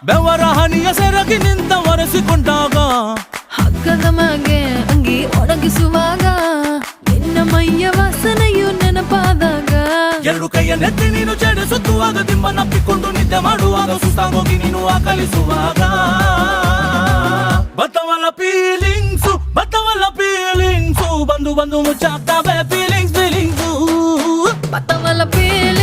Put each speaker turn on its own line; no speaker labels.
ಬೆವರ ಹನಿಯ ಸೆರಗಿ ನಿಂತ ಒರೆಸಿಕೊಂಡಾಗ
ಹಗ್ಗದ ಮ್ಯಾಗೆ ಅಂಗಿ ಒಣಗಿಸುವಾಗ ನಿನ್ನ ಮೈಯ ವಾಸನೆಯು ನೆನಪಾದಾಗ
ಎರಡು ಕೈಯ ನೆತ್ತಿ ನೀನು ಜಡಿಸುತ್ತುವಾಗ ದಿಮ್ಮನಪ್ಪಿಕೊಂಡು ನಿದ್ದೆ ಮಾಡುವಾಗ ಸುಸ್ತಾಗೋಗಿ ನೀನು ಆಕಲಿಸುವಾಗ ಬತ್ತವಲ್ಲ ಫೀಲಿಂಗ್ಸು ಬಂದು ಬಂದು ಮುಚ್ಚಾಗ್ತಾವೆ ಫೀಲಿಂಗ್ಸು
ಬತ್ತವಲ್ಲ ಫೀಲಿಂಗ್ಸ್